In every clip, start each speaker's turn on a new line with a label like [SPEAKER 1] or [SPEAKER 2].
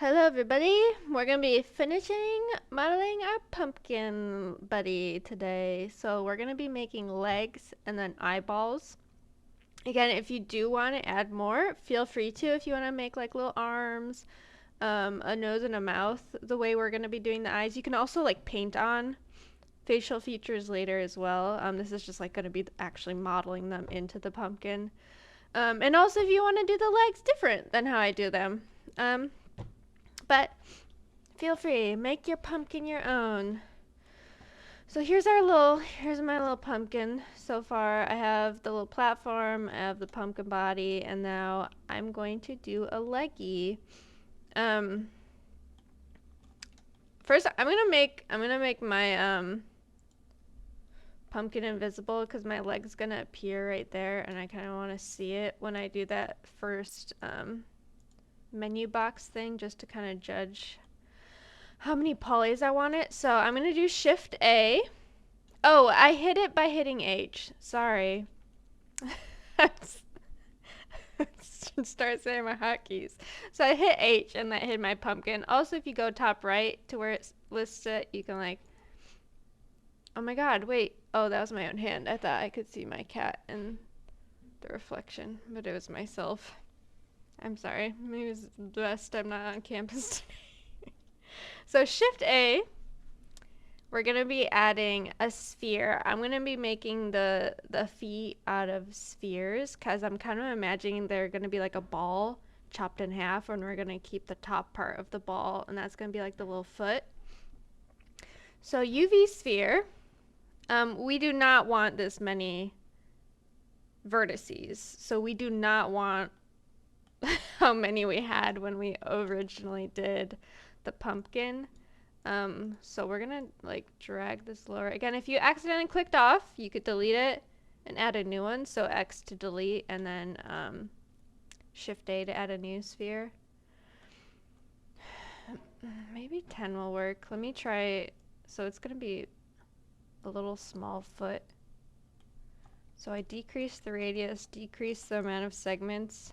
[SPEAKER 1] Hello everybody! We're gonna be finishing modeling our pumpkin buddy today. So we're gonna be making legs and then eyeballs. Again, if you do want to add more, feel free to. If you want to make like little arms, a nose and a mouth, the way we're gonna be doing the eyes. You can also like paint on facial features later as well. This is just like gonna be actually modeling them into the pumpkin. And also if you want to do the legs different than how I do them. But feel free, make your pumpkin your own. So here's my little pumpkin. So far I have the little platform, I have the pumpkin body, and now I'm going to do a leggy. First I'm gonna make my pumpkin invisible because my leg's gonna appear right there, and I kind of want to see it when I do that first menu box thing, just to kind of judge how many polys I want it. So I'm gonna do Shift A. Oh, I hit it by hitting H. Sorry. Start saying my hotkeys. So I hit H and that hit my pumpkin. Also, if you go top right to where it lists it, you can like. Oh my god, wait. Oh, that was my own hand. I thought I could see my cat in the reflection, but it was myself. I'm sorry. Maybe it's best I'm not on campus today. So Shift A, we're going to be adding a sphere. I'm going to be making the feet out of spheres because I'm kind of imagining they're going to be like a ball chopped in half, and we're going to keep the top part of the ball, and that's going to be like the little foot. So UV sphere, we do not want this many vertices. So we do not want how many we had when we originally did the pumpkin. So we're gonna like drag this lower. Again, if you accidentally clicked off, you could delete it and add a new one. So X to delete, and then Shift A to add a new sphere. Maybe 10 will work. Let me try. So it's gonna be a little small foot. So I decrease the radius, decrease the amount of segments.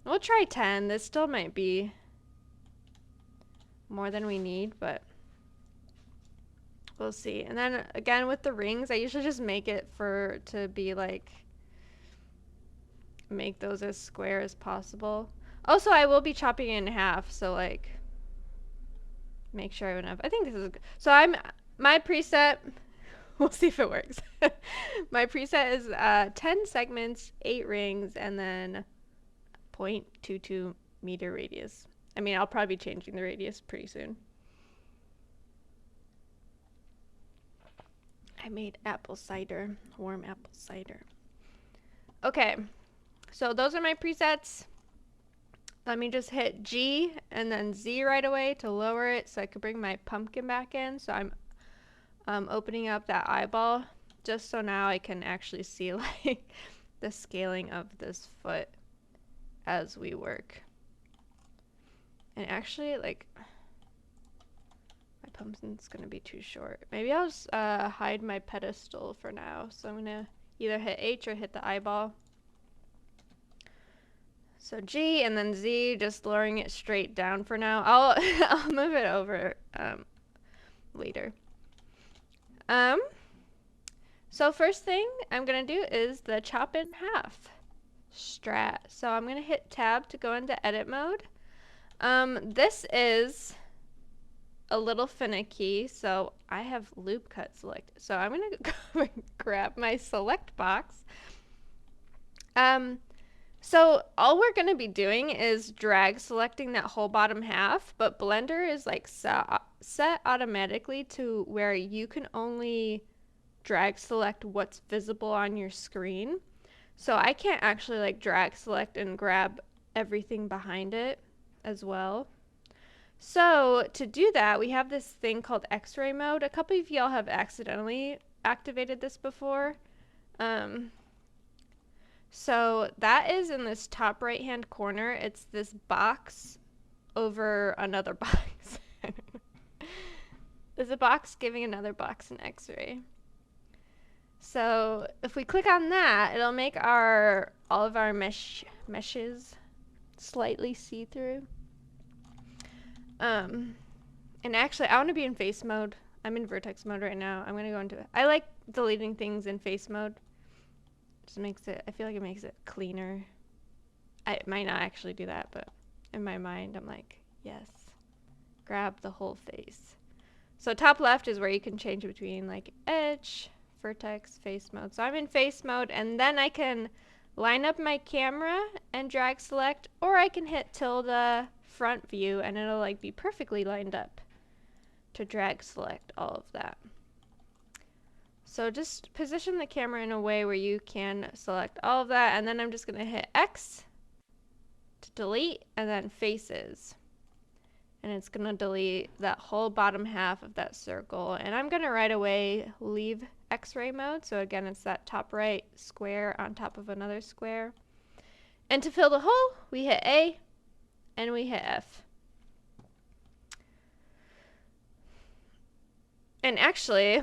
[SPEAKER 1] We'll try 10. This still might be more than we need, but we'll see. And then again with the rings, I usually just make it to be like, make those as square as possible. Also, I will be chopping it in half, so like make sure I have enough. I think this is good. So my preset, we'll see if it works. My preset is 10 segments, 8 rings, and then 0.22 meter radius. I mean, I'll probably be changing the radius pretty soon. I made apple cider, warm apple cider. Okay, so those are my presets. Let me just hit G and then Z right away to lower it so I could bring my pumpkin back in. So I'm opening up that eyeball just so now I can actually see like the scaling of this foot as we work. And actually, like, my pumpkin's gonna be too short. Maybe I'll just hide my pedestal for now. So I'm gonna either hit H or hit the eyeball. So G and then Z, just lowering it straight down for now. I'll move it over later. So first thing I'm gonna do is the chop in half strat. So I'm gonna hit tab to go into edit mode. This is a little finicky, so I have loop cut selected. So I'm gonna go and grab my select box. So all we're gonna be doing is drag selecting that whole bottom half, but Blender is like set automatically to where you can only drag select what's visible on your screen. So I can't actually like drag select and grab everything behind it as well. So to do that, we have this thing called X-ray mode. A couple of y'all have accidentally activated this before. So that is in this top right hand corner. It's this box over another box. There's a box giving another box an X-ray. So if we click on that, it'll make all of our meshes slightly see-through. And actually, I want to be in face mode. I'm in vertex mode right now. I'm gonna go into it. I like deleting things in face mode. Just makes it, I feel like it makes it cleaner. I might not actually do that, but in my mind, I'm like, yes, grab the whole face. So top left is where you can change between like edge, vertex, face mode. So I'm in face mode, and then I can line up my camera and drag select, or I can hit tilde front view and it'll like be perfectly lined up to drag select all of that. So just position the camera in a way where you can select all of that, and then I'm just gonna hit X to delete, and then faces. And it's gonna delete that whole bottom half of that circle. And I'm gonna right away leave X-ray mode. So again, it's that top right square on top of another square. And to fill the hole, we hit A and we hit F. And actually,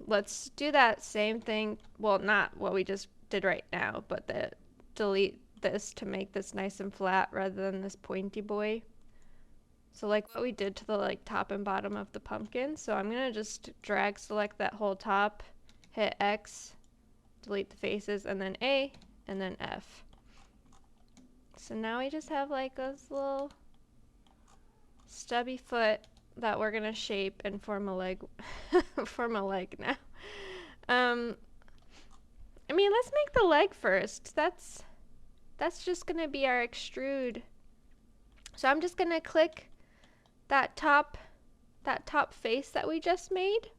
[SPEAKER 1] let's do that same thing. Well, not what we just did right now, but delete this to make this nice and flat rather than this pointy boy. So like what we did to the like top and bottom of the pumpkin. So I'm gonna just drag select that whole top, hit X, delete the faces, and then A, and then F. So now we just have like this little stubby foot that we're gonna shape and form a leg form a leg now. I mean, let's make the leg first. That's just gonna be our extrude. So I'm just gonna click that top face that we just made,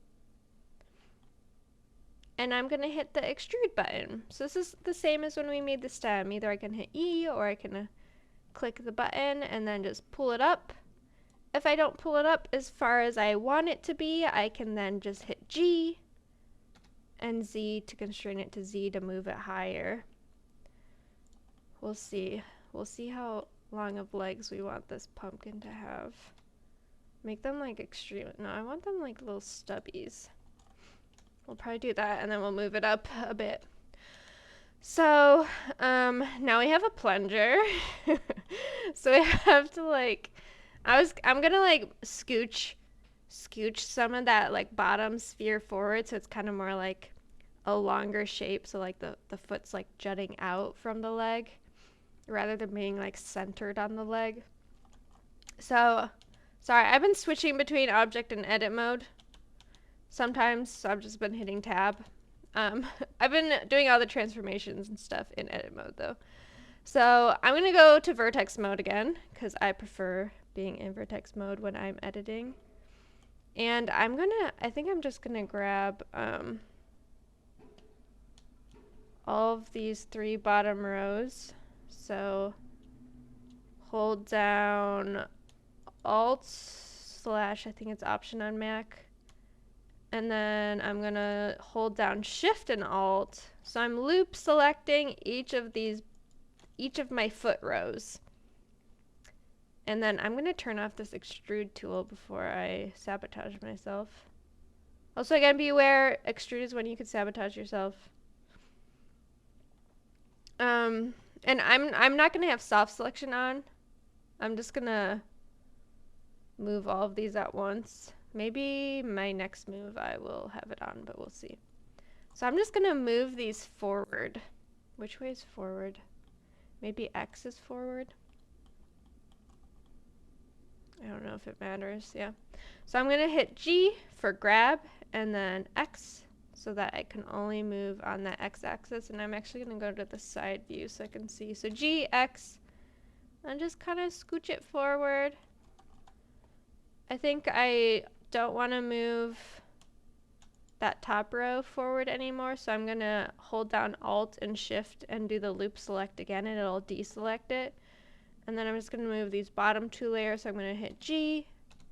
[SPEAKER 1] and I'm gonna hit the extrude button. So this is the same as when we made the stem. Either I can hit E or I can click the button and then just pull it up. If I don't pull it up as far as I want it to be, I can then just hit G and Z to constrain it to Z to move it higher. We'll see. We'll see how long of legs we want this pumpkin to have. Make them like extreme. No, I want them like little stubbies. We'll probably do that, and then we'll move it up a bit. So now we have a plunger. So we have to like, I'm gonna like scooch some of that like bottom sphere forward, so it's kind of more like a longer shape, so like the foot's like jutting out from the leg rather than being like centered on the leg. So sorry, I've been switching between object and edit mode sometimes, so I've just been hitting tab. I've been doing all the transformations and stuff in edit mode though. So I'm gonna go to vertex mode again because I prefer being in vertex mode when I'm editing. And I think I'm just gonna grab all of these 3 bottom rows. So hold down Alt / I think it's Option on Mac. And then I'm gonna hold down Shift and Alt. So I'm loop selecting each of my foot rows. And then I'm gonna turn off this extrude tool before I sabotage myself. Also, again, be aware, extrude is when you could sabotage yourself. And I'm not gonna have soft selection on. I'm just gonna move all of these at once. Maybe my next move I will have it on, but we'll see. So I'm just gonna move these forward. Which way is forward? Maybe X is forward. I don't know if it matters, yeah. So I'm gonna hit G for grab and then X so that I can only move on that X axis, and I'm actually gonna go to the side view so I can see. So G, X, and just kind of scooch it forward. I think I don't want to move that top row forward anymore, so I'm gonna hold down Alt and Shift and do the loop select again, and it'll deselect it. And then I'm just gonna move these bottom 2 layers, so I'm gonna hit G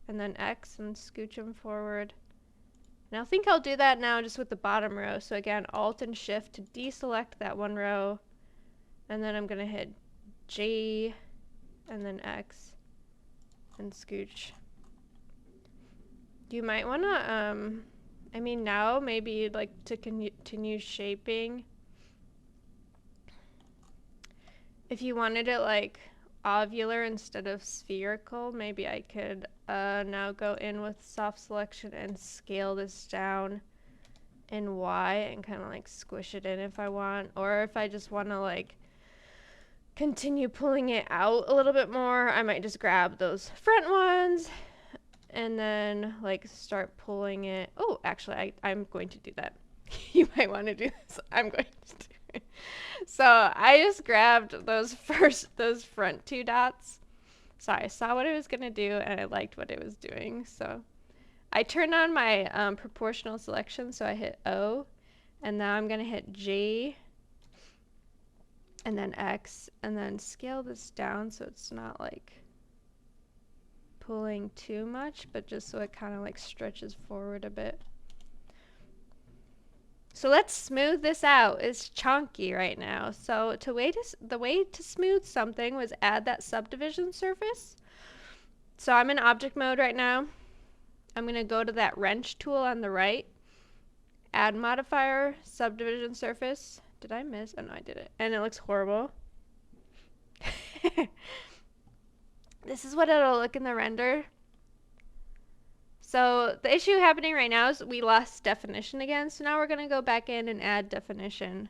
[SPEAKER 1] and then X and scooch them forward. And I think I'll do that now just with the bottom row. So again, Alt and Shift to deselect that 1 row, and then I'm gonna hit G and then X and scooch. You might wanna, I mean now maybe like to continue shaping, if you wanted it like ovular instead of spherical. Maybe I could now go in with soft selection and scale this down in Y and kind of like squish it in if I want, or if I just want to like continue pulling it out a little bit more, I might just grab those front ones and then like start pulling it. Oh, actually I'm going to do that. You might want to do this. I'm going to do it. So I just grabbed those front two dots. So I saw what it was going to do and I liked what it was doing. So I turned on my proportional selection. So I hit O and now I'm going to hit G and then X and then scale this down so it's not like pulling too much, but just so it kind of like stretches forward a bit. So let's smooth this out. It's chunky right now. So the way to smooth something was add that subdivision surface. So I'm in object mode right now. I'm going to go to that wrench tool on the right, add modifier, subdivision surface. Did I miss? Oh no, I did it. And it looks horrible. This is what it'll look in the render. So the issue happening right now is we lost definition again. So now we're going to go back in and add definition.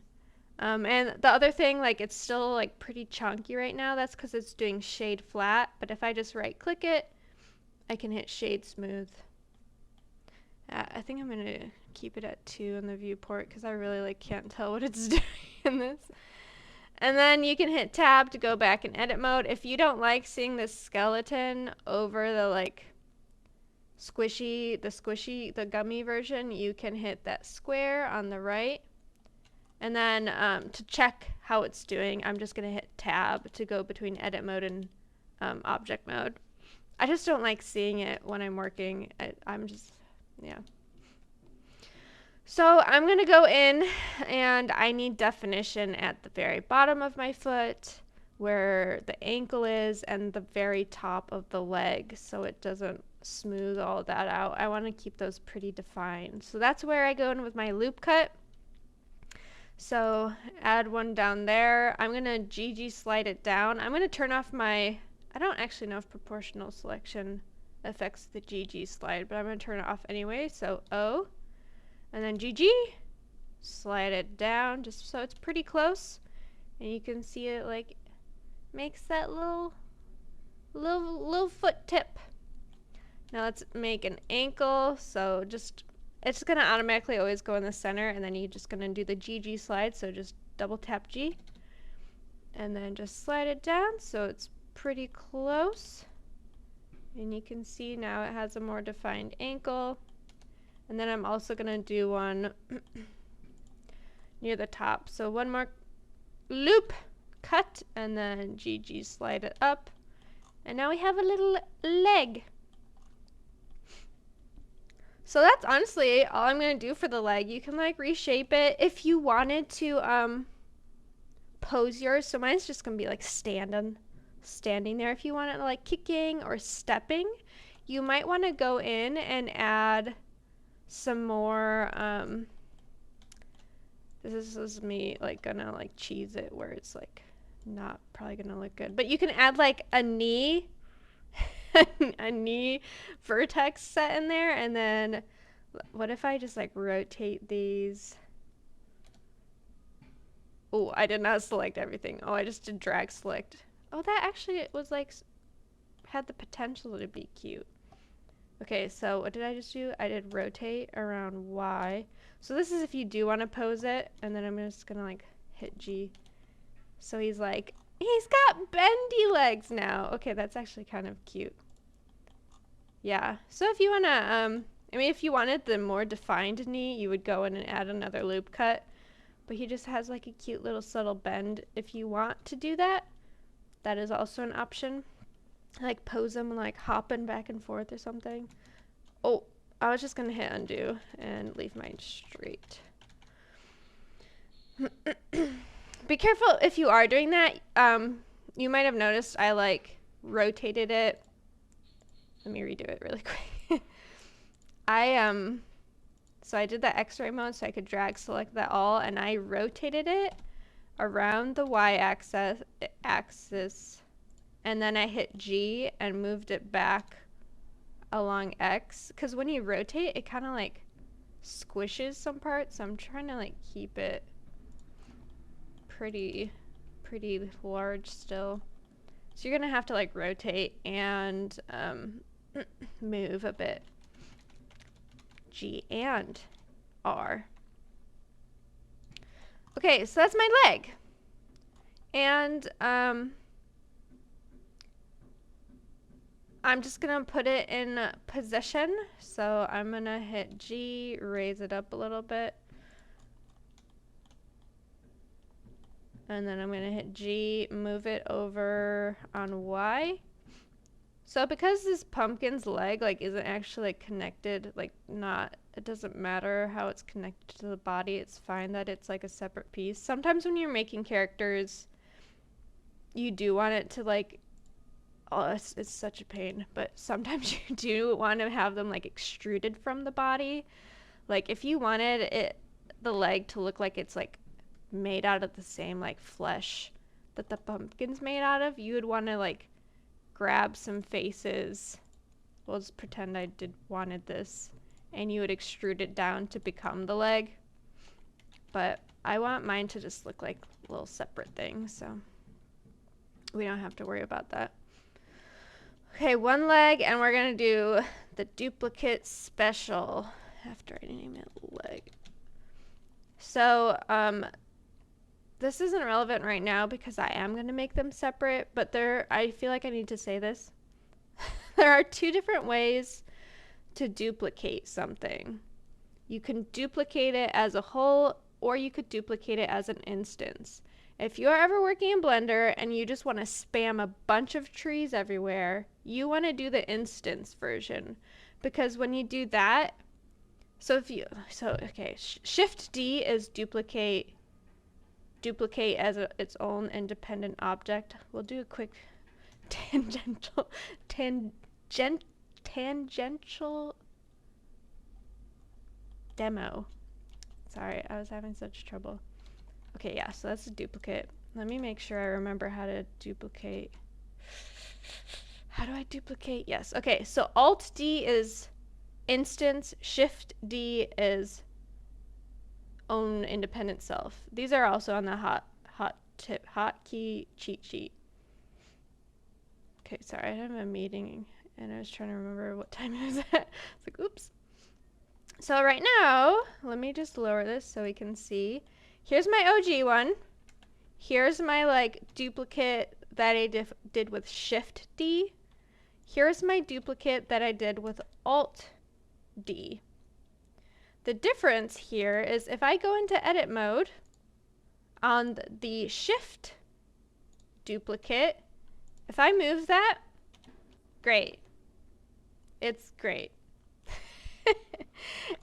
[SPEAKER 1] And the other thing, like it's still like pretty chunky right now. That's because it's doing shade flat. But if I just right click it, I can hit shade smooth. I think I'm going to keep it at 2 in the viewport because I really like can't tell what it's doing in this. And then you can hit tab to go back in edit mode. If you don't like seeing this skeleton over the like the gummy version, you can hit that square on the right. And then to check how it's doing, I'm just going to hit tab to go between edit mode and object mode. I just don't like seeing it when I'm working. Yeah. So I'm going to go in and I need definition at the very bottom of my foot where the ankle is and the very top of the leg so it doesn't smooth all that out. I want to keep those pretty defined. So that's where I go in with my loop cut. So add one down there. I'm going to GG slide it down. I'm going to turn off my, I don't actually know if proportional selection affects the GG slide, but I'm going to turn it off anyway. So O and then GG, slide it down just so it's pretty close. And you can see it like makes that little foot tip. Now let's make an ankle. So it's gonna automatically always go in the center, and then you're just gonna do the GG slide. So just double tap G, and then just slide it down so it's pretty close. And you can see now it has a more defined ankle. And then I'm also gonna do one near the top. So one more loop, cut, and then GG slide it up. And now we have a little leg. So that's honestly all I'm going to do for the leg. You can like reshape it if you wanted to pose yours. So mine's just going to be like standing there. If you want it like kicking or stepping, you might want to go in and add some more this is me like gonna like cheese it where it's like not probably gonna look good, but you can add like a knee a knee vertex set in there. And then what if I just like rotate these? Oh, I did not select everything. Oh, I just did drag select. Oh, that actually was like had the potential to be cute. Okay, so what did I just do? I did rotate around Y. So this is if you do want to pose it, and then I'm just gonna like hit G. So he's got bendy legs now. Okay, that's actually kind of cute. Yeah, so if you wanna, I mean, if you wanted the more defined knee, you would go in and add another loop cut. But he just has like a cute little subtle bend. If you want to do that, that is also an option. Like pose him like hopping back and forth or something. Oh, I was just gonna hit undo and leave mine straight. Be careful if you are doing that. You might have noticed I like rotated it. Let me redo it really quick. So I did the X-ray mode so I could drag select that all, and I rotated it around the Y axis and then I hit G and moved it back along X, because when you rotate it kind of like squishes some parts, so I'm trying to like keep it pretty large still. So you're gonna have to like rotate and move a bit. G and R. Okay, so that's my leg. And I'm just gonna put it in position. So I'm gonna hit G, raise it up a little bit. And then I'm gonna hit G, move it over on Y. So because this pumpkin's leg like isn't actually like connected, like it doesn't matter how it's connected to the body, it's fine that it's like a separate piece. Sometimes when you're making characters, you do want it to like, oh, it's such a pain, but sometimes you do want to have them like extruded from the body. Like if you wanted the leg to look like it's like made out of the same like flesh that the pumpkin's made out of, you would want to like grab some faces. We'll just pretend I wanted this, and you would extrude it down to become the leg. But I want mine to just look like little separate things, so we don't have to worry about that. Okay, one leg, and we're gonna do the duplicate special after I name it leg. So this isn't relevant right now because I am gonna make them separate, but I feel like I need to say this. There are two different ways to duplicate something. You can duplicate it as a whole, or you could duplicate it as an instance. If you're ever working in Blender and you just want to spam a bunch of trees everywhere, you want to do the instance version, because when you do that, Shift D is duplicate as its own independent object. We'll do a quick tangential demo. Sorry, I was having such trouble. Okay, yeah, so that's a duplicate. Let me make sure I remember how to duplicate. How do I duplicate? Yes. Okay, so Alt D is instance, Shift D is own independent self. These are also on the hotkey cheat sheet. Okay, sorry, I have a meeting and I was trying to remember what time it was at. It's like, oops. So right now, let me just lower this so we can see. Here's my OG one. Here's my like duplicate that I did with Shift D. Here's my duplicate that I did with Alt D. The difference here is if I go into edit mode on the Shift duplicate, if I move that, great. It's great.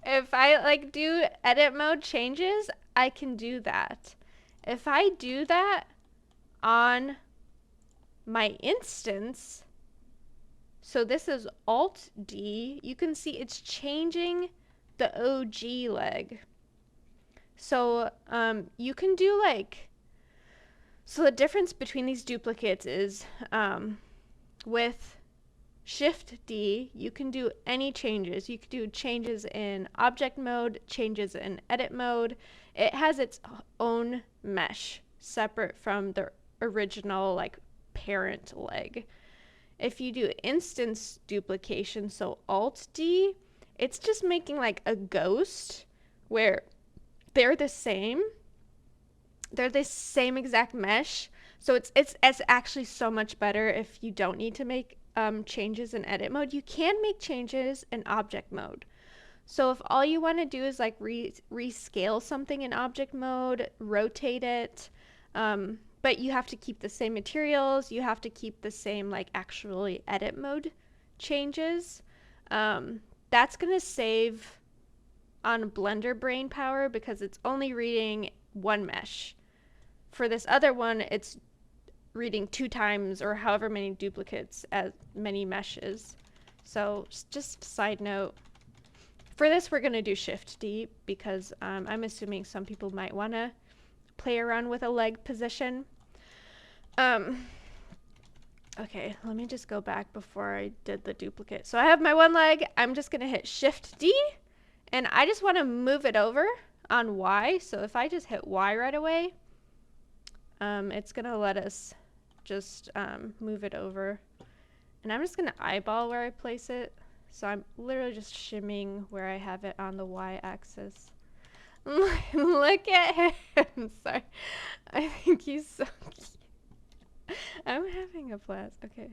[SPEAKER 1] If I like do edit mode changes, I can do that. If I do that on my instance, so this is Alt D, you can see it's changing the OG leg. So you can do like, so the difference between these duplicates is with Shift D, you can do any changes. You can do changes in object mode, changes in edit mode. It has its own mesh separate from the original like parent leg. If you do instance duplication, so Alt D, it's just making like a ghost where they're the same. They're the same exact mesh. So it's actually so much better if you don't need to make changes in edit mode. You can make changes in object mode. So if all you want to do is like rescale something in object mode, rotate it, but you have to keep the same materials, you have to keep the same like actually edit mode changes, that's going to save on Blender brain power because it's only reading one mesh. For this other one, it's reading 2 times or however many duplicates as many meshes. So just side note, for this we're going to do Shift D because I'm assuming some people might want to play around with a leg position. Okay, let me just go back before I did the duplicate. So I have my one leg. I'm just gonna hit Shift D, and I just want to move it over on Y. So if I just hit Y right away, it's gonna let us just move it over. And I'm just gonna eyeball where I place it. So I'm literally just shimming where I have it on the Y axis. Look at him. Sorry. I think he's so cute. I'm having a blast. Okay.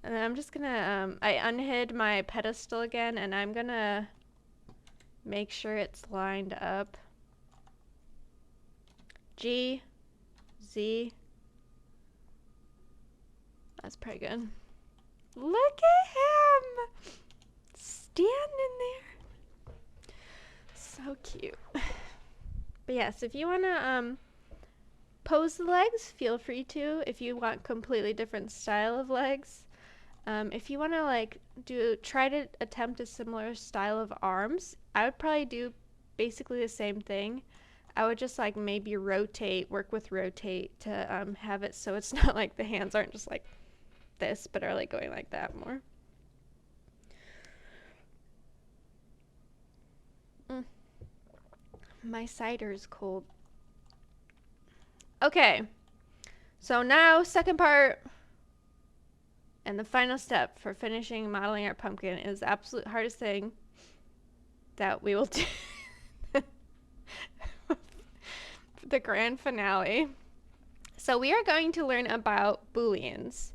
[SPEAKER 1] And then I'm just gonna, I unhid my pedestal again, and I'm gonna make sure it's lined up. G, Z. That's pretty good. Look at him! Standing there. So cute. But yes, if you wanna, pose the legs, feel free to. If you want completely different style of legs. If you want to like try to attempt a similar style of arms, I would probably do basically the same thing. I would just like maybe work with rotate to have it so it's not like the hands aren't just like this, but are like going like that more. My cider is cold. Okay, so now second part. And the final step for finishing modeling our pumpkin is the absolute hardest thing that we will do. The grand finale. So we are going to learn about booleans.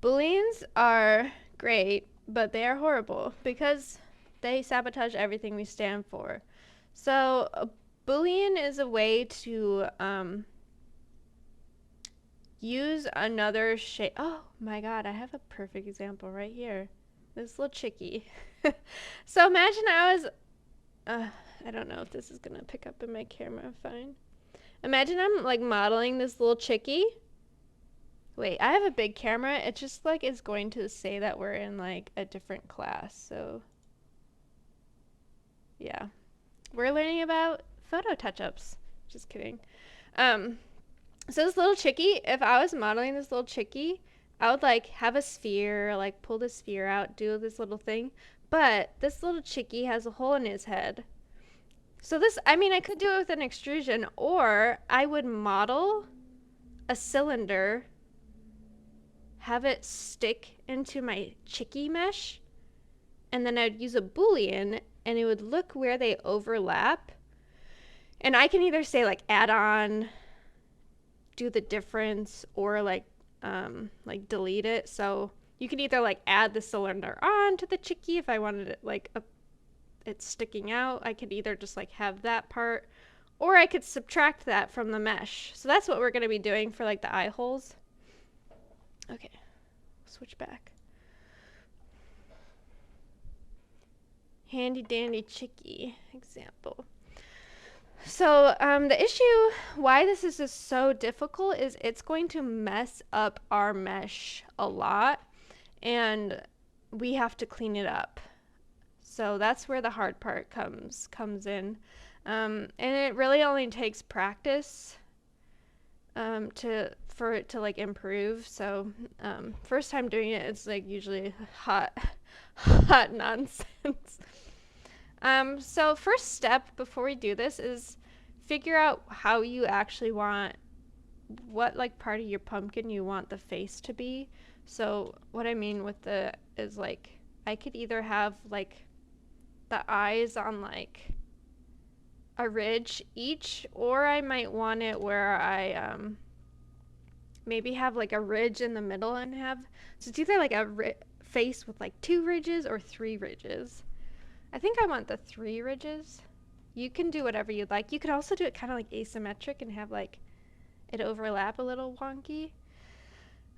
[SPEAKER 1] Booleans are great, but they are horrible because they sabotage everything we stand for. So a boolean is a way to use another shape. Oh my god, I have a perfect example right here. This little chickie. So imagine I was, I don't know if this is gonna pick up in my camera fine. Imagine I'm like modeling this little chickie. Wait, I have a big camera. It just like is going to say that we're in like a different class. So yeah, we're learning about photo touch-ups. Just kidding. So this little chickie, if I was modeling this little chickie, I would like have a sphere, like pull the sphere out, do this little thing. But this little chickie has a hole in his head. So this, I mean, I could do it with an extrusion, or I would model a cylinder, have it stick into my chickie mesh, and then I'd use a boolean, and it would look where they overlap. And I can either say like add on, do the difference, or like delete it. So you can either like add the cylinder on to the chickie if I wanted it like it's sticking out. I could either just like have that part, or I could subtract that from the mesh. So that's what we're going to be doing for like the eye holes. Okay, switch back. Handy dandy chickie example. So the issue why this is just so difficult is it's going to mess up our mesh a lot, and we have to clean it up. So that's where the hard part comes in, and it really only takes practice for it to like improve. So first time doing it, it's like usually hot nonsense. So first step before we do this is figure out how you actually want, what like part of your pumpkin you want the face to be. So what I mean with the is like I could either have like the eyes on like a ridge each, or I might want it where I maybe have like a ridge in the middle and have, so it's either like a face with like 2 ridges or 3 ridges. I think I want the 3 ridges. You can do whatever you'd like. You could also do it kind of like asymmetric and have like it overlap a little wonky.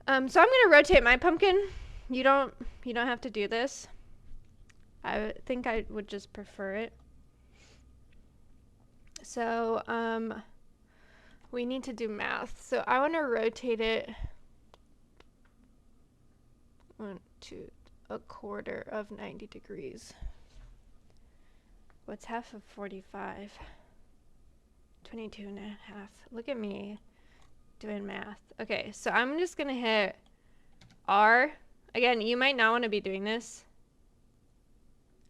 [SPEAKER 1] So I'm gonna rotate my pumpkin. You don't have to do this. I think I would just prefer it. So we need to do math. So I want to rotate it 1, 2, a quarter of 90 degrees. What's half of 45? 22 and a half. Look at me doing math. Okay, so I'm just gonna hit R. Again, you might not want to be doing this.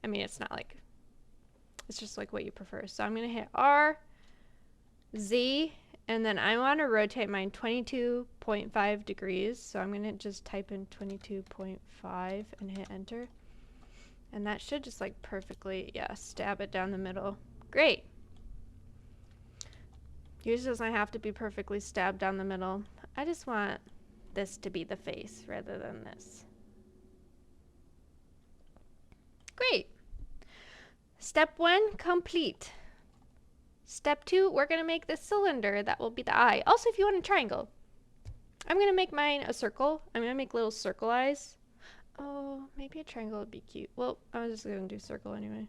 [SPEAKER 1] I mean, it's not like, it's just like what you prefer. So I'm going to hit R, Z, and then I want to rotate mine 22.5 degrees. So I'm going to just type in 22.5 and hit enter. And that should just like perfectly, yeah, stab it down the middle. Great. Yours doesn't have to be perfectly stabbed down the middle. I just want this to be the face rather than this. Great. Step 1, complete. Step 2, we're going to make the cylinder. That will be the eye. Also, if you want a triangle, I'm going to make mine a circle. I'm going to make little circle eyes. Oh, maybe a triangle would be cute. Well, I was just going to do circle anyway.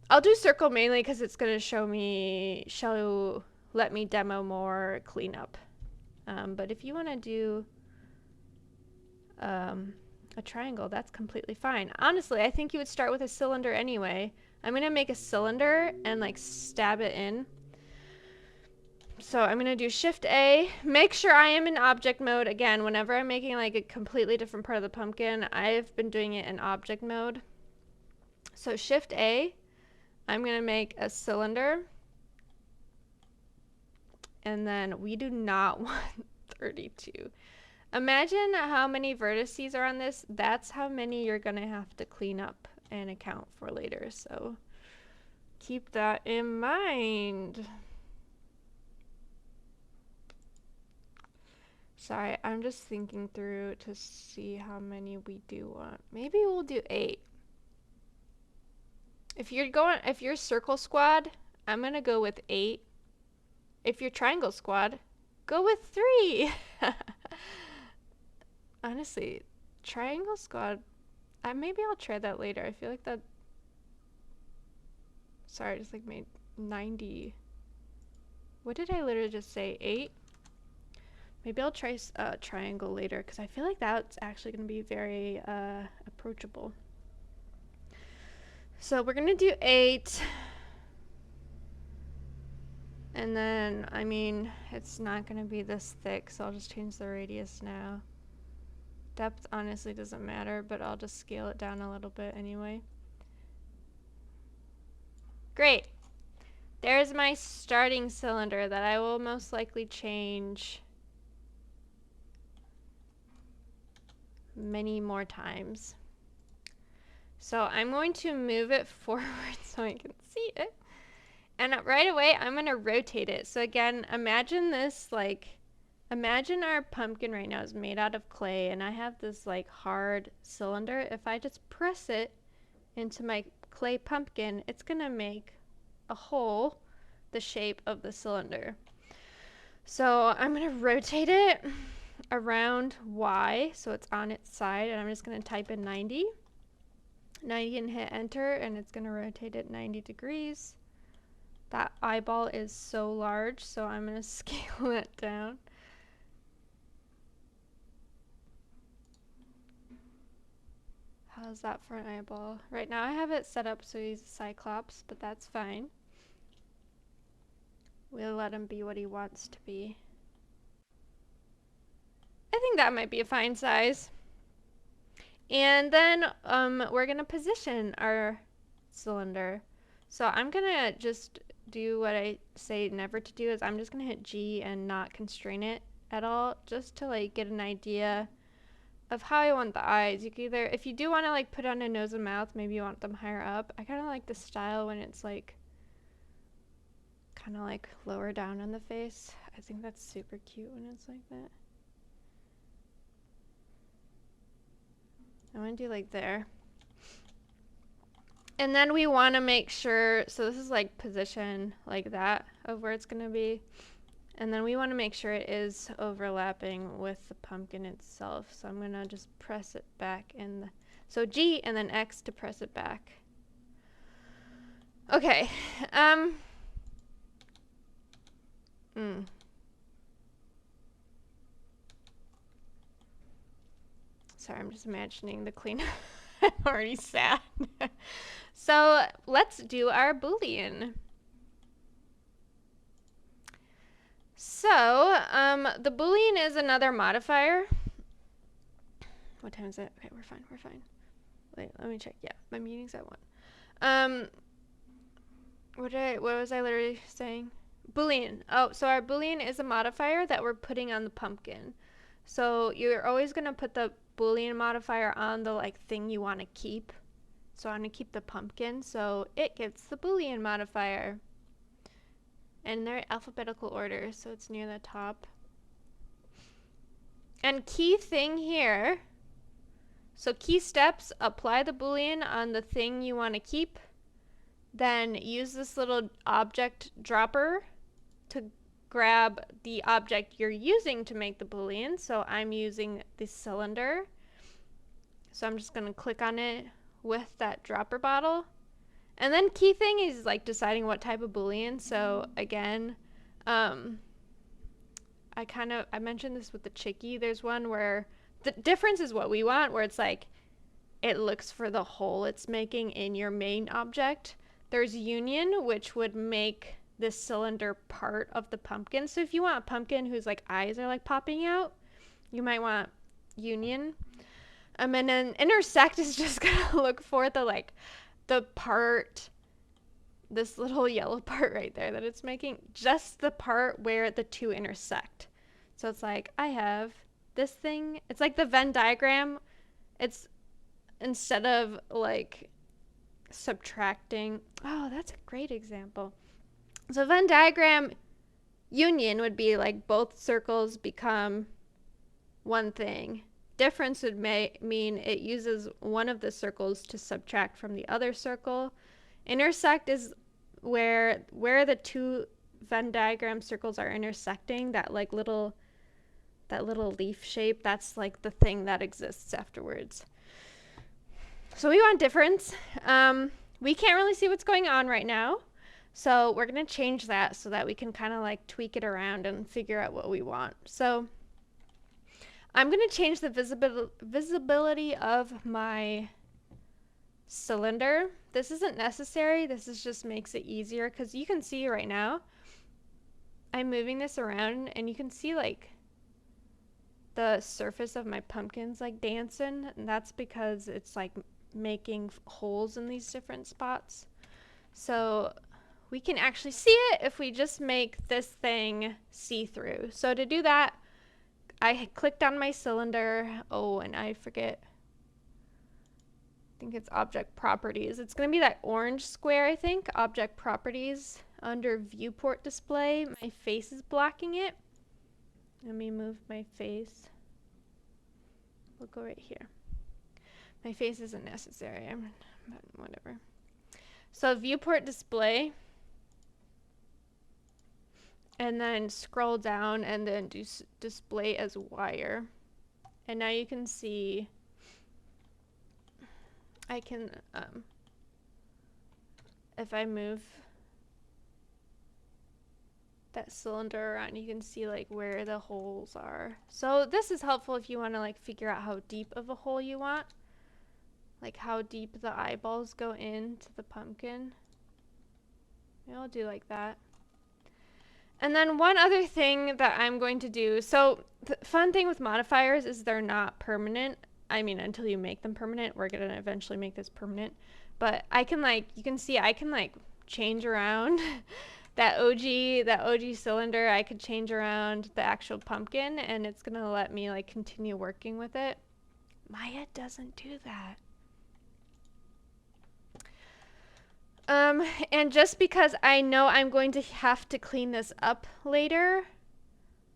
[SPEAKER 1] I'll do circle mainly because it's going to let me demo more cleanup. But if you want to do a triangle, that's completely fine. Honestly, I think you would start with a cylinder anyway. I'm going to make a cylinder and like stab it in. So I'm going to do Shift A. Make sure I am in object mode. Again, whenever I'm making like a completely different part of the pumpkin, I've been doing it in object mode. So Shift A. I'm going to make a cylinder. And then we do not want 32. Imagine how many vertices are on this. That's how many you're going to have to clean up and account for later. So keep that in mind. Sorry, I'm just thinking through to see how many we do want. Maybe we'll do 8. If you're circle squad, I'm going to go with 8. If you're triangle squad, go with 3. Honestly, triangle squad, maybe I'll try that later. I feel like that, sorry, I just like made 90. What did I literally just say? 8? Maybe I'll try triangle later because I feel like that's actually going to be very approachable. So we're going to do 8. And then, I mean, it's not going to be this thick, so I'll just change the radius now. Depth honestly doesn't matter, but I'll just scale it down a little bit anyway. Great. There's my starting cylinder that I will most likely change many more times. So I'm going to move it forward so I can see it. And right away, I'm going to rotate it. So again, imagine this, like, imagine our pumpkin right now is made out of clay, and I have this, like, hard cylinder. If I just press it into my clay pumpkin, it's going to make a hole the shape of the cylinder. So I'm going to rotate it around Y, so it's on its side, and I'm just going to type in 90. 90 and hit enter, and it's going to rotate it 90 degrees. That eyeball is so large, so I'm going to scale it down. How's that for an eyeball? Right now I have it set up so he's a cyclops, but that's fine. We'll let him be what he wants to be. I think that might be a fine size. And then we're going to position our cylinder. So I'm going to just do what I say never to do, is I'm just going to hit G and not constrain it at all, just to like get an idea of how I want the eyes. You can either, if you do want to like put on a nose and mouth, maybe you want them higher up. I kind of like the style when it's like kind of like lower down on the face. I think that's super cute when it's like that. I want to do like there. And then we want to make sure, so this is like position like that of where it's going to be. And then we want to make sure it is overlapping with the pumpkin itself. So I'm going to just press it back in the, so G and then X to press it back. Okay. Sorry, I'm just imagining the cleanup. I'm already sad. So let's do our Boolean. So the Boolean is another modifier. What time is it? Okay, we're fine. We're fine. Wait, let me check. Yeah, my meeting's at 1. What was I literally saying? Boolean. Oh, so our Boolean is a modifier that we're putting on the pumpkin. So you're always going to put the Boolean modifier on the like thing you want to keep. So I'm going to keep the pumpkin, so it gets the Boolean modifier. And they're alphabetical order, so it's near the top. And key thing here, so key steps, apply the Boolean on the thing you want to keep. Then use this little object dropper to grab the object you're using to make the Boolean. So I'm using the cylinder. So I'm just going to click on it with that dropper bottle. And then key thing is like deciding what type of Boolean. So again, I mentioned this with the Chicky. There's one where the difference is what we want, where it's like it looks for the hole it's making in your main object. There's union, which would make this cylinder part of the pumpkin. So if you want a pumpkin whose like eyes are like popping out, you might want union. And then intersect is just gonna look for the part, this little yellow part right there that it's making, just the part where the two intersect. So it's like I have this thing. It's like the Venn diagram. It's instead of like subtracting. Oh, that's a great example. So Venn diagram union would be like both circles become one thing. Difference would mean it uses one of the circles to subtract from the other circle. Intersect is where the two Venn diagram circles are intersecting, that little leaf shape, that's like the thing that exists afterwards. So we want difference. We can't really see what's going on right now. So we're going to change that so that we can kind of like tweak it around and figure out what we want. So I'm going to change the visibility of my cylinder. This isn't necessary. This just makes it easier because you can see right now I'm moving this around and you can see like the surface of my pumpkin's like dancing, and that's because it's like making holes in these different spots. So we can actually see it if we just make this thing see-through. So to do that, I clicked on my cylinder. Oh, and I forget. I think it's object properties. It's going to be that orange square, I think. Object properties under viewport display. My face is blocking it. Let me move my face. We'll go right here. My face isn't necessary, but whatever. So viewport display. And then scroll down and then do display as wire. And now you can see I can, if I move that cylinder around, you can see like where the holes are. So this is helpful if you want to like figure out how deep of a hole you want, like how deep the eyeballs go into the pumpkin. Maybe I'll do like that. And then one other thing that I'm going to do, so the fun thing with modifiers is they're not permanent. I mean, until you make them permanent. We're going to eventually make this permanent. But I can like, you can see I can like change around that OG cylinder. I could change around the actual pumpkin and it's going to let me like continue working with it. Maya doesn't do that. And just because I know I'm going to have to clean this up later,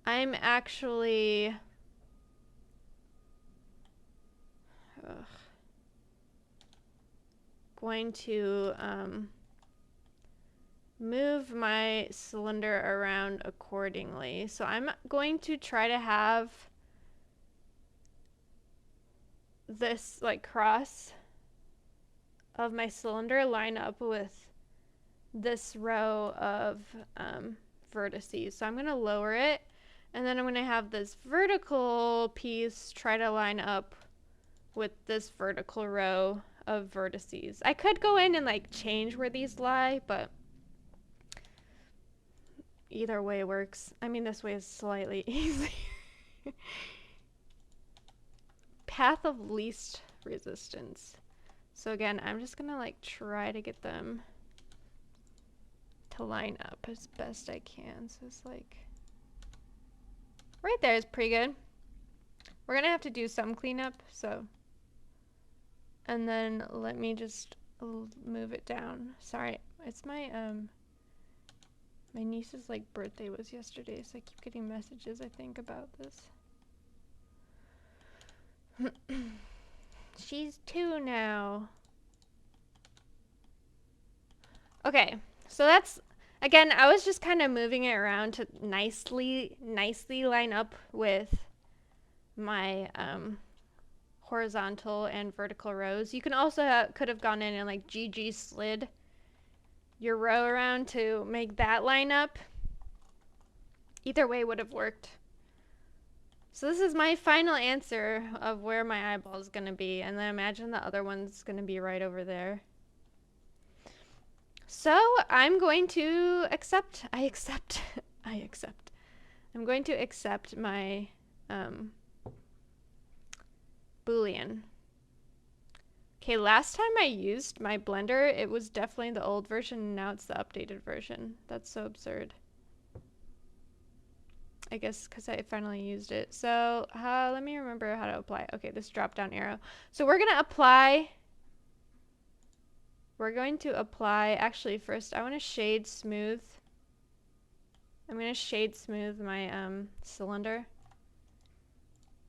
[SPEAKER 1] I'm actually going to move my cylinder around accordingly. So I'm going to try to have this like cross of my cylinder line up with this row of vertices. So I'm going to lower it, and then I'm going to have this vertical piece try to line up with this vertical row of vertices. I could go in and like change where these lie, but either way works. I mean, this way is slightly easier. path of least resistance. So again, I'm just gonna like try to get them to line up as best I can. So it's like right there is pretty good. We're gonna have to do some cleanup, so. And then let me just move it down. Sorry, it's my my niece's like birthday was yesterday, so I keep getting messages I think about this. She's 2 now. Okay, so that's, again, I was just kind of moving it around to nicely line up with my horizontal and vertical rows. You can also could have gone in and like GG slid your row around to make that line up. Either way would have worked. So this is my final answer of where my eyeball is going to be, and then imagine the other one's going to be right over there. So I'm going to accept. I'm going to accept my Boolean. Okay, last time I used my blender, it was definitely the old version, and now it's the updated version. That's so absurd. I guess because I finally used it. So let me remember how to apply. Okay, this drop down arrow. So we're going to apply. We're going to apply, actually first I want to shade smooth. I'm going to shade smooth my cylinder.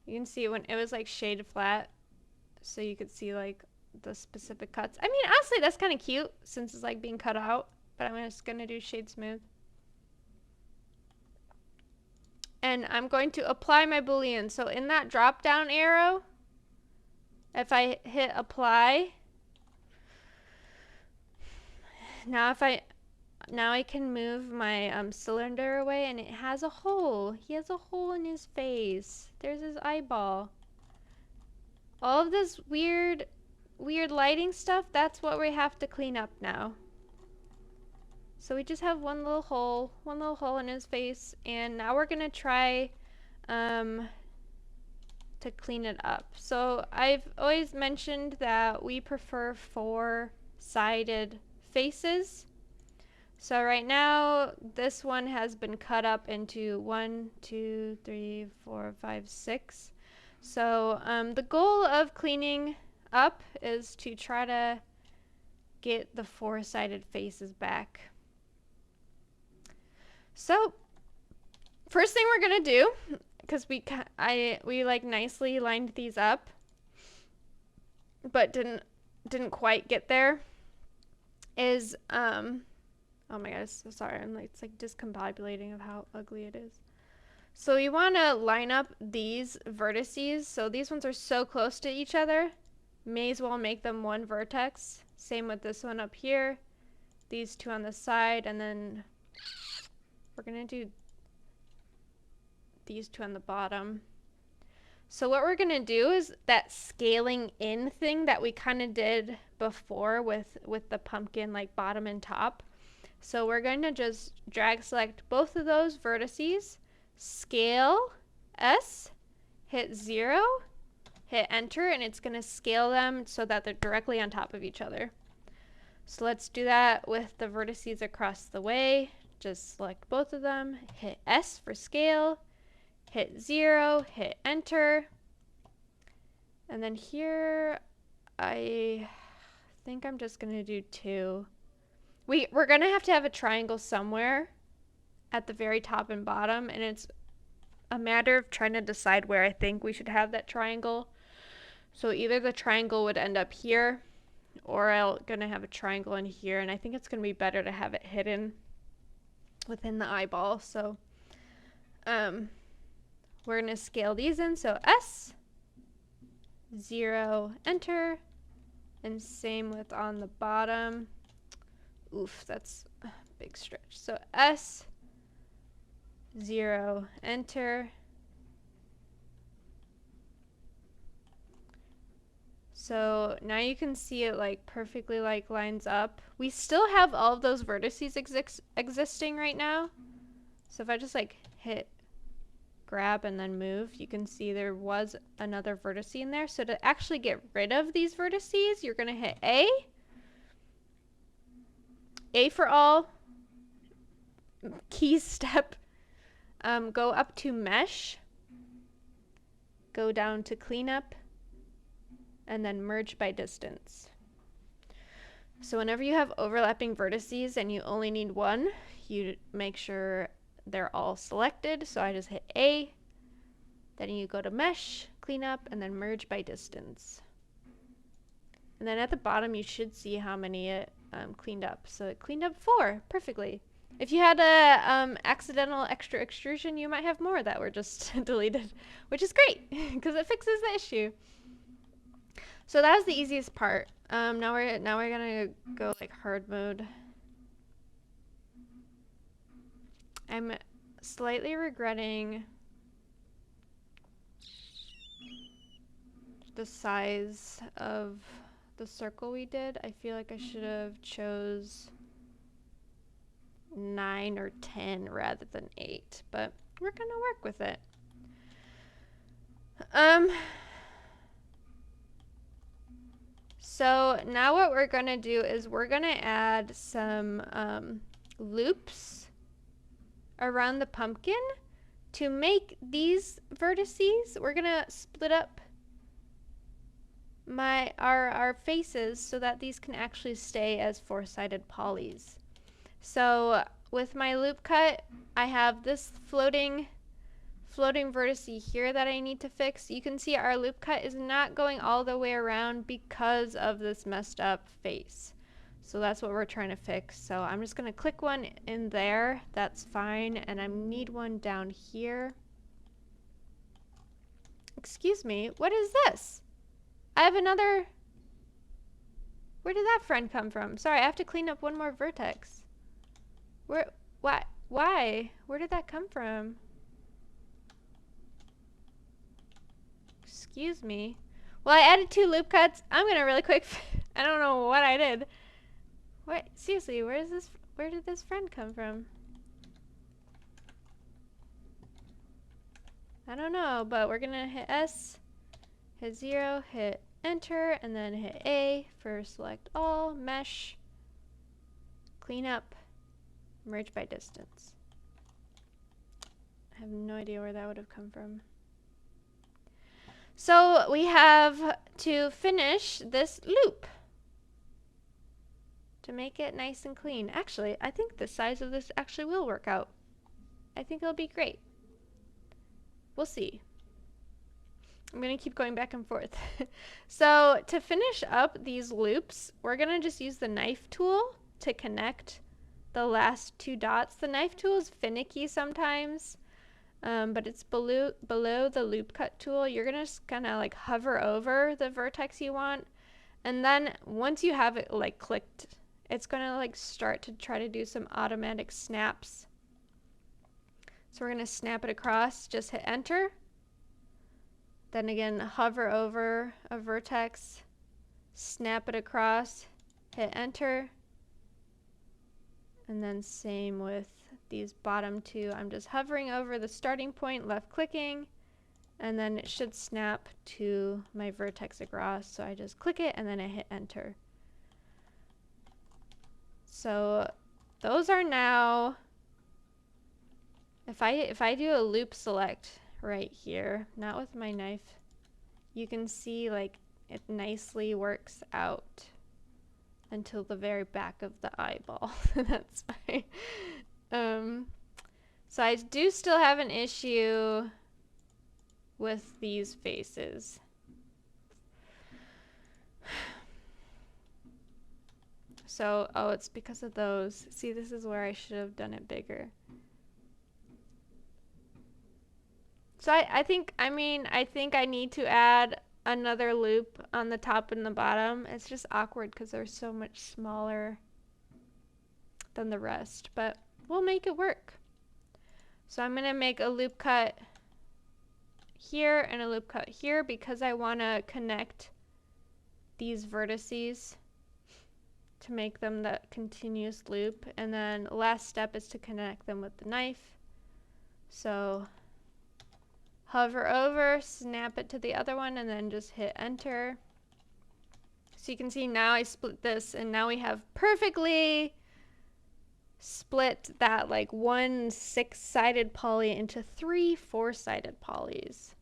[SPEAKER 1] You can see when it was like shaded flat, so you could see like the specific cuts. I mean, honestly, that's kind of cute since it's like being cut out, but I'm just going to do shade smooth. And I'm going to apply my Boolean. So in that drop down arrow, if I hit apply, now I can move my cylinder away, and it has a hole. He has a hole in his face. There's his eyeball. All of this weird lighting stuff, that's what we have to clean up now. So we just have one little hole in his face, and now we're gonna try to clean it up. So I've always mentioned that we prefer 4-sided faces. So right now this one has been cut up into 1, 2, 3, 4, 5, 6. So the goal of cleaning up is to try to get the 4-sided faces back. So first thing we're gonna do, because we like nicely lined these up, but didn't quite get there, is oh my god, so sorry, it's like discombobulating of how ugly it is. So you want to line up these vertices. So these ones are so close to each other, may as well make them one vertex. Same with this one up here, these two on the side, and then we're gonna do these two on the bottom. So what we're gonna do is that scaling in thing that we kind of did before with the pumpkin, like bottom and top. So we're going to just drag select both of those vertices, scale S, hit 0, hit enter, and it's going to scale them so that they're directly on top of each other. So let's do that with the vertices across the way. Just select both of them, hit S for scale, hit 0, hit enter, and then here I think I'm just going to do 2. We're going to have a triangle somewhere at the very top and bottom, and it's a matter of trying to decide where I think we should have that triangle. So either the triangle would end up here, or I'm going to have a triangle in here, and I think it's going to be better to have it hidden within the eyeball. So we're going to scale these in, so S, 0, enter, and same with on the bottom. Oof, that's a big stretch. So S, 0, enter. So now you can see it like perfectly like lines up. We still have all of those vertices existing right now. So if I just like hit grab and then move, you can see there was another vertex in there. So to actually get rid of these vertices, you're going to hit A for all, key step, go up to mesh, go down to cleanup, and then merge by distance. So whenever you have overlapping vertices and you only need one, you make sure they're all selected. So I just hit A, then you go to mesh, cleanup, and then merge by distance. And then at the bottom you should see how many it cleaned up. So it cleaned up 4 perfectly. If you had a accidental extra extrusion, you might have more that were just deleted, which is great because it fixes the issue. So that was the easiest part. Now we're gonna go like hard mode. I'm slightly regretting the size of the circle we did. I feel like I should have chose 9 or 10 rather than 8, but we're gonna work with it. So now what we're gonna do is we're gonna add some loops around the pumpkin to make these vertices. We're gonna split up our faces so that these can actually stay as 4-sided polys. So with my loop cut, I have this floating vertice here that I need to fix. You can see our loop cut is not going all the way around because of this messed up face. So that's what we're trying to fix. So I'm just gonna click one in there, that's fine, and I need one down here. Excuse me, what is this? I have another, where did that friend come from? Sorry, I have to clean up one more vertex. Why? Where did that come from? Excuse me. Well, I added 2 loop cuts. I'm gonna really quick, I don't know what I did. What? Seriously, where did this friend come from? I don't know, but we're gonna hit S, hit 0, hit enter, and then hit A for select all, mesh, clean up, merge by distance. I have no idea where that would have come from. So we have to finish this loop to make it nice and clean. Actually, I think the size of this actually will work out. I think it'll be great. We'll see. I'm gonna keep going back and forth. So to finish up these loops, we're gonna just use the knife tool to connect the last 2 dots. The knife tool is finicky sometimes, but it's below the loop cut tool. You're gonna just kind of like hover over the vertex you want, and then once you have it like clicked, it's gonna like start to try to do some automatic snaps. So we're gonna snap it across, just hit enter. Then again, hover over a vertex, snap it across, hit enter. And then same with these bottom 2. I'm just hovering over the starting point, left clicking, and then it should snap to my vertex across. So I just click it and then I hit enter. So those are now, if I do a loop select right here, not with my knife, you can see like it nicely works out until the very back of the eyeball. That's fine. So I do still have an issue with these faces. So, oh, it's because of those. See, this is where I should have done it bigger. So I think I need to add another loop on the top and the bottom. It's just awkward because they're so much smaller than the rest, but we'll make it work. So I'm gonna make a loop cut here and a loop cut here because I want to connect these vertices to make them that continuous loop, and then last step is to connect them with the knife. So hover over, snap it to the other one, and then just hit enter. So you can see now I split this, and now we have perfectly split that like one 6-sided poly into 3 4-sided polys.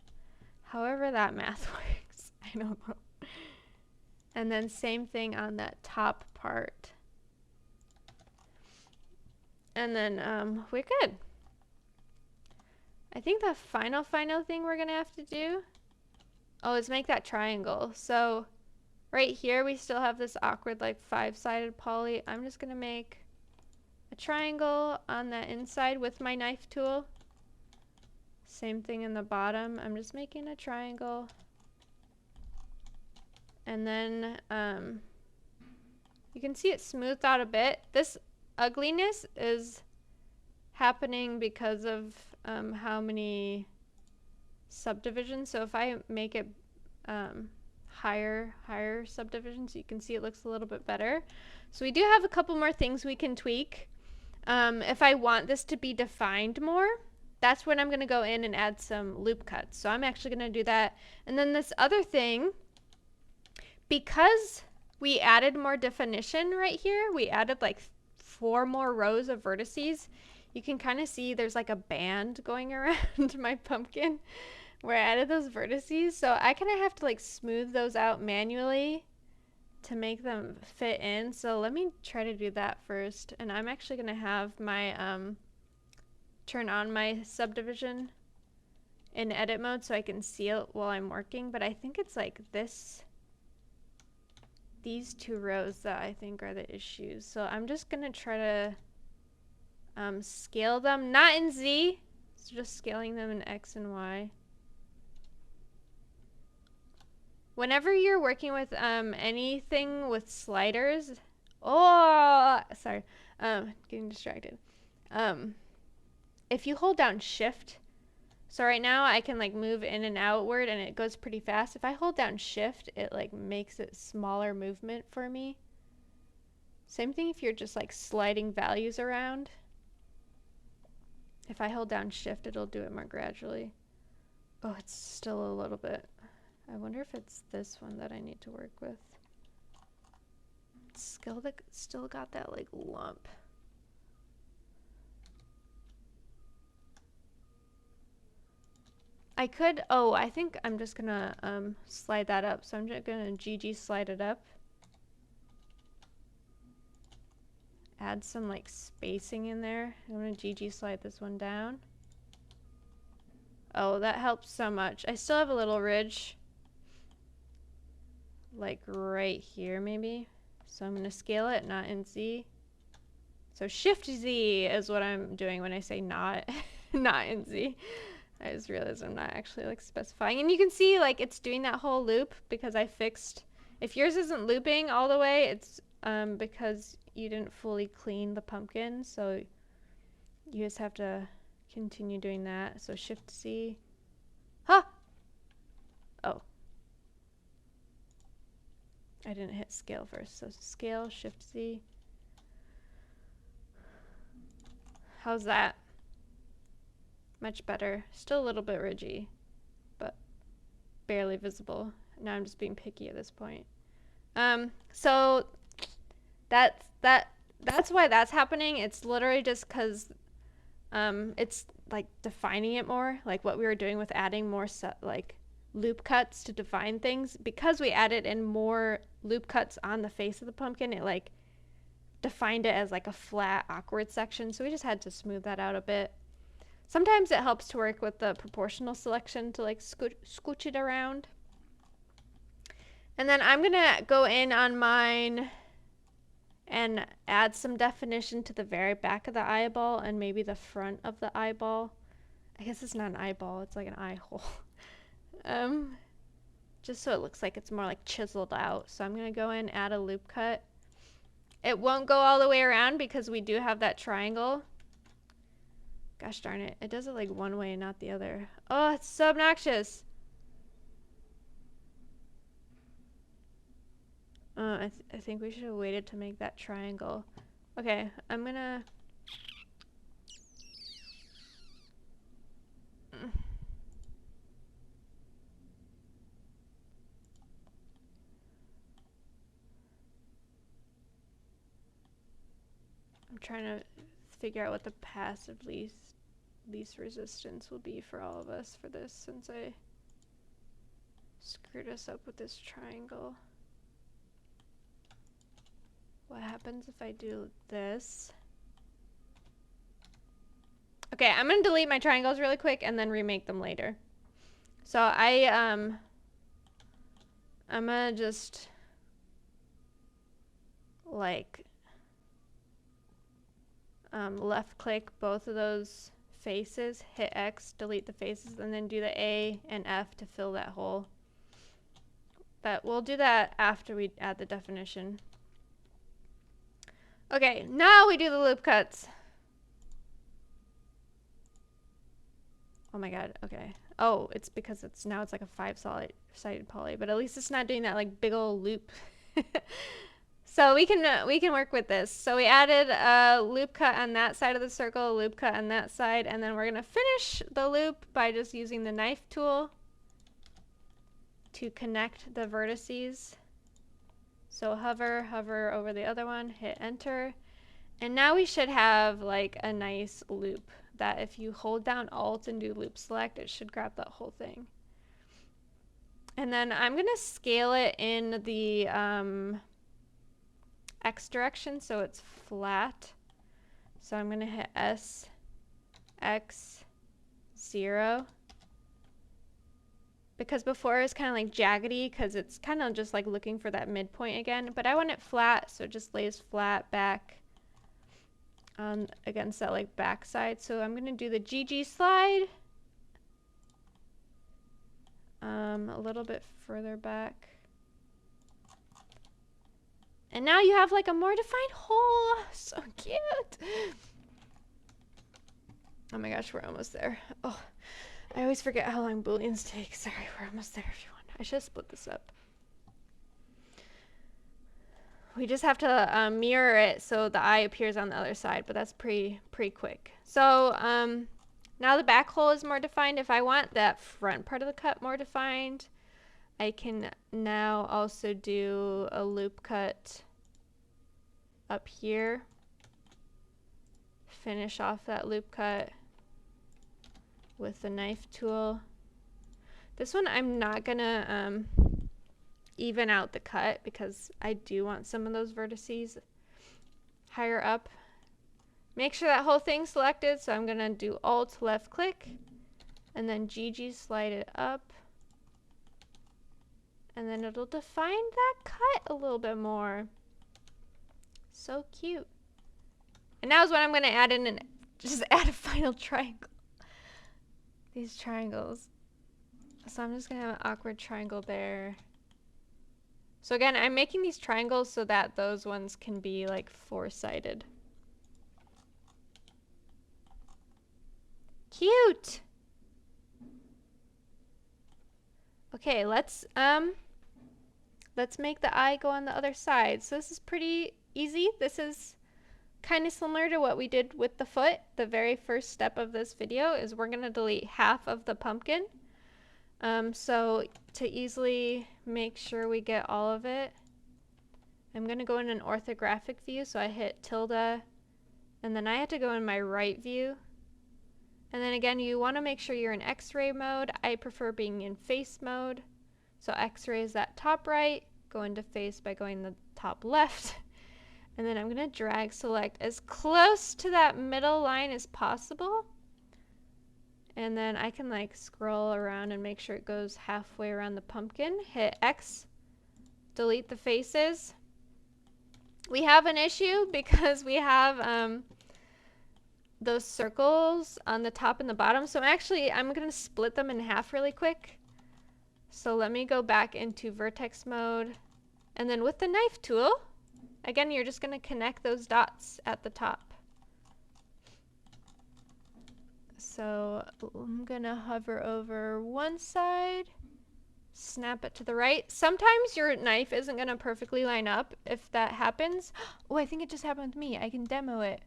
[SPEAKER 1] However that math works, I don't know. And then same thing on that top part. And then we're good. I think the final thing we're gonna have to do, is make that triangle. So right here we still have this awkward like 5-sided poly. I'm just gonna make a triangle on that inside with my knife tool. Same thing in the bottom. I'm just making a triangle. And then you can see it smoothed out a bit. This ugliness is happening because of how many subdivisions. So if I make it higher subdivisions, you can see it looks a little bit better. So we do have a couple more things we can tweak. If I want this to be defined more, that's when I'm going to go in and add some loop cuts. So I'm actually going to do that. And then this other thing, because we added more definition right here, we added like 4 more rows of vertices. You can kind of see there's like a band going around my pumpkin where I added those vertices. So I kind of have to like smooth those out manually to make them fit in. So let me try to do that first. And I'm actually going to have my turn on my subdivision in edit mode so I can see it while I'm working. But I think it's like these 2 rows that I think are the issues. So I'm just gonna try to scale them, not in Z, so just scaling them in X and Y. Whenever you're working with anything with sliders, sorry, getting distracted. If you hold down Shift, so right now I can like move in and outward and it goes pretty fast. If I hold down Shift, it like makes it smaller movement for me. Same thing if you're just like sliding values around. If I hold down Shift, it'll do it more gradually. Oh, it's still a little bit. I wonder if it's this one that I need to work with. It's still got that like lump. I could, I think I'm just gonna slide that up. So I'm just gonna GG slide it up. Add some like spacing in there. I'm gonna GG slide this one down. Oh, that helps so much. I still have a little ridge. Like right here maybe. So I'm gonna scale it, not in Z. So Shift Z is what I'm doing when I say not, not in Z. I just realized I'm not actually like specifying. And you can see like it's doing that whole loop because I fixed, if yours isn't looping all the way, it's because you didn't fully clean the pumpkin. So you just have to continue doing that. So Shift C. Huh! Oh. I didn't hit scale first. So scale, Shift C. How's that? Much better. Still a little bit ridgy, but barely visible. Now I'm just being picky at this point. So that's why that's happening. It's literally just because it's like defining it more, like what we were doing with adding more like loop cuts to define things. Because we added in more loop cuts on the face of the pumpkin, it like defined it as like a flat, awkward section. So we just had to smooth that out a bit. Sometimes it helps to work with the proportional selection to like scooch it around. And then I'm gonna go in on mine and add some definition to the very back of the eyeball and maybe the front of the eyeball. I guess it's not an eyeball, it's like an eye hole. Just so it looks like it's more like chiseled out. So I'm gonna go in, add a loop cut. It won't go all the way around because we do have that triangle. Gosh darn it, it does it like one way and not the other. Oh, it's so obnoxious. I think we should have waited to make that triangle. Okay, I'm gonna... I'm trying to figure out what the passive least resistance will be for all of us for this, since I screwed us up with this triangle. What happens if I do this? Okay, I'm gonna delete my triangles really quick and then remake them later. So I'm gonna just like left click both of those faces, hit X, delete the faces, and then do the A and F to fill that hole. We'll do that after we add the definition. Okay, now we do the loop cuts. Oh my god, okay. Oh, it's because it's like a 5-sided poly, but at least it's not doing that like big old loop. So we can work with this. So we added a loop cut on that side of the circle, a loop cut on that side, and then we're gonna finish the loop by just using the knife tool to connect the vertices. So hover over the other one, hit enter, and now we should have like a nice loop that if you hold down Alt and do loop select, it should grab that whole thing. And then I'm gonna scale it in the X direction so it's flat. So I'm gonna hit S, X, 0. Because before it was kind of like jaggedy because it's kind of just like looking for that midpoint again. But I want it flat, so it just lays flat back against that like back side. So I'm gonna do the GG slide a little bit further back. And now you have like a more defined hole. So cute. Oh my gosh, we're almost there. Oh, I always forget how long booleans take. Sorry, we're almost there, everyone. I should have split this up. We just have to mirror it so the eye appears on the other side, but that's pretty quick. So now the back hole is more defined. If I want that front part of the cut more defined, I can now also do a loop cut up here. Finish off that loop cut with the knife tool. This one I'm not gonna even out the cut because I do want some of those vertices higher up. Make sure that whole thing's selected, so I'm gonna do Alt left click and then GG slide it up, and then it'll define that cut a little bit more. So cute. And now is when I'm gonna add in and just add a final triangle. These triangles. So I'm just gonna have an awkward triangle there. So again, I'm making these triangles so that those ones can be like 4-sided. Cute. Okay, let's make the eye go on the other side. So this is pretty easy. This is kind of similar to what we did with the foot. The very first step of this video is we're going to delete half of the pumpkin. So to easily make sure we get all of it, I'm going to go in an orthographic view. So I hit tilde, and then I had to go in my right view. And then again, you want to make sure you're in X-ray mode. I prefer being in face mode. So X-ray is that top right, go into face by going the top left. And then I'm going to drag select as close to that middle line as possible. And then I can like scroll around and make sure it goes halfway around the pumpkin. Hit X, delete the faces. We have an issue because we have those circles on the top and the bottom. So I'm going to split them in half really quick. So let me go back into vertex mode. And then with the knife tool, again, you're just going to connect those dots at the top. So I'm going to hover over one side, snap it to the right. Sometimes your knife isn't going to perfectly line up. If that happens, oh, I think it just happened with me. I can demo it.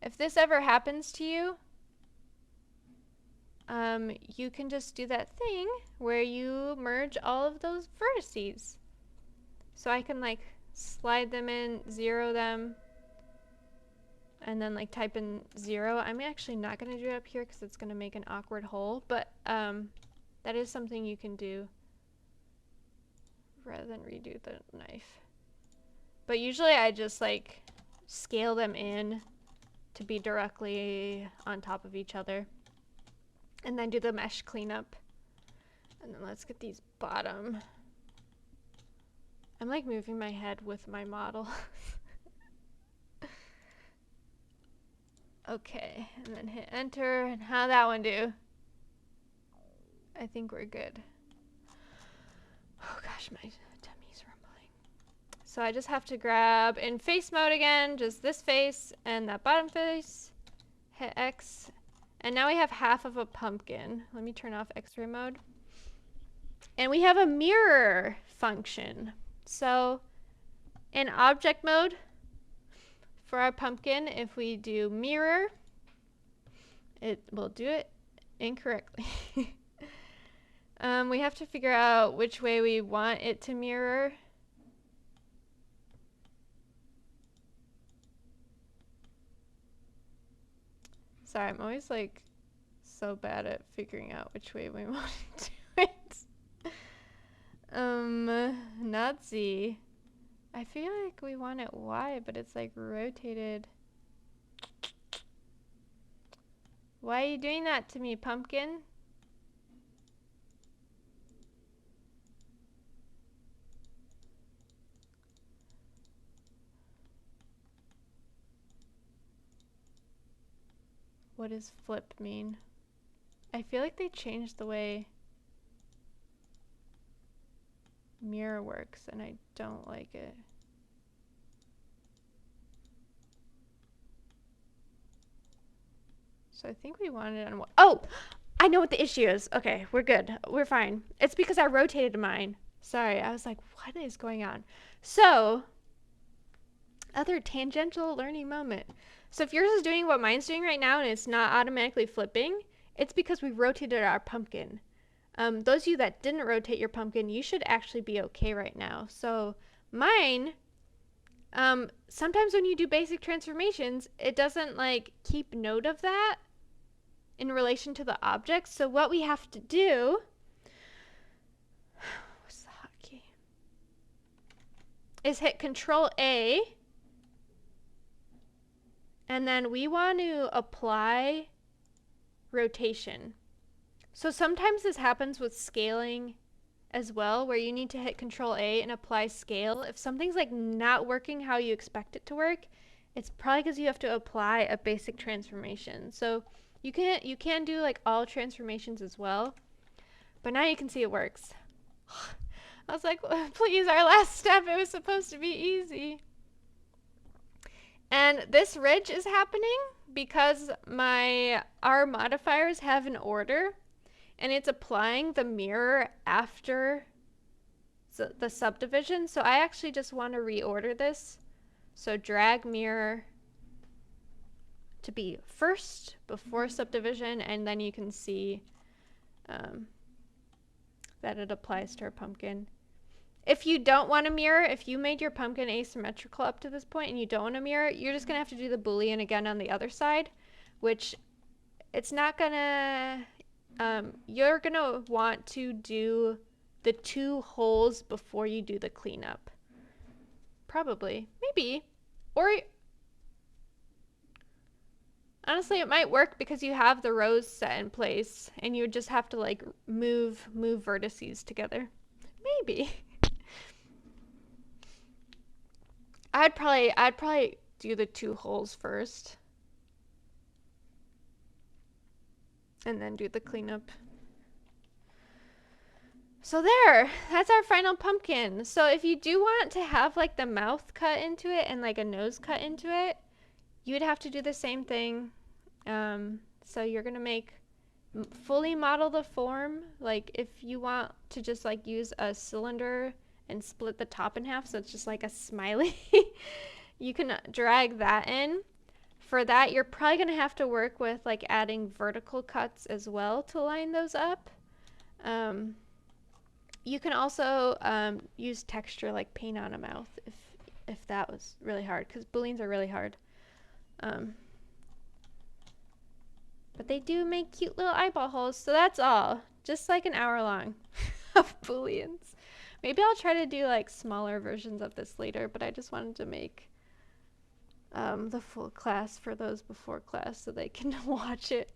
[SPEAKER 1] If this ever happens to you, you can just do that thing where you merge all of those vertices. So I can like slide them in, zero them, and then like type in 0. I'm actually not going to do it up here because it's going to make an awkward hole, but that is something you can do rather than redo the knife. But usually I just like scale them in to be directly on top of each other and then do the mesh cleanup. And then let's get these bottom. I'm like moving my head with my model. Okay, and then hit enter, and how'd that one do? I think we're good. Oh gosh, my tummy's rumbling. So I just have to grab in face mode again, just this face and that bottom face, hit X, and now we have half of a pumpkin. Let me turn off X-ray mode. And we have a mirror function. So in object mode, for our pumpkin, if we do mirror, it will do it incorrectly. We have to figure out which way we want it to mirror. Sorry, I'm always like so bad at figuring out which way we want to do it. Not Z. I feel like we want it Y, but it's like rotated. Why are you doing that to me, pumpkin? What does flip mean? I feel like they changed the way mirror works, and I don't like it. So I think we wanted it on one. Oh! I know what the issue is. Okay, we're good. We're fine. It's because I rotated mine. Sorry, I was like, what is going on? So, other tangential learning moment. So if yours is doing what mine's doing right now and it's not automatically flipping, it's because we rotated our pumpkin. Those of you that didn't rotate your pumpkin, you should actually be okay right now. So mine, sometimes when you do basic transformations, it doesn't like keep note of that in relation to the object. So what we have to do, what's the hotkey, is hit Control A, and then we want to apply rotation. So sometimes this happens with scaling as well, where you need to hit Control A and apply scale. If something's like not working how you expect it to work, it's probably because you have to apply a basic transformation. So you can do like all transformations as well, but now you can see it works. I was like, please, our last step, it was supposed to be easy. And this ridge is happening because our modifiers have an order, and it's applying the mirror after the subdivision. So I actually just want to reorder this. So drag mirror to be first before subdivision, and then you can see that it applies to our pumpkin. If you don't want a mirror, if you made your pumpkin asymmetrical up to this point and you don't want a mirror, you're just gonna have to do the Boolean again on the other side, which it's not gonna, you're gonna want to do the 2 holes before you do the cleanup. Probably, maybe, or honestly it might work because you have the rows set in place and you would just have to like move vertices together. Maybe. I'd probably do the 2 holes first and then do the cleanup. So there, that's our final pumpkin. So if you do want to have like the mouth cut into it and like a nose cut into it, you would have to do the same thing. So you're gonna fully model the form. Like if you want to just like use a cylinder and split the top in half so it's just like a smiley, you can drag that in. For that, you're probably gonna have to work with like adding vertical cuts as well to line those up. You can also use texture like paint on a mouth if that was really hard, because booleans are really hard. Um, but they do make cute little eyeball holes, so that's all. Just like an hour long of booleans. Maybe I'll try to do like smaller versions of this later, but I just wanted to make the full class for those before class so they can watch it.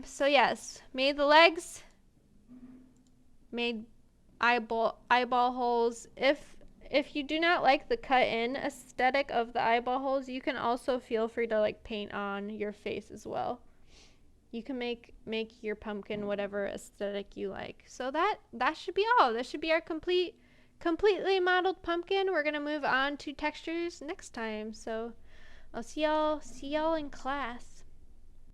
[SPEAKER 1] So yes, made the legs, made eyeball holes. If you do not like the cut in aesthetic of the eyeball holes, you can also feel free to like paint on your face as well. You can make your pumpkin whatever aesthetic you like. So that should be all. That should be our completely modeled pumpkin. We're gonna move on to textures next time. So I'll see y'all in class.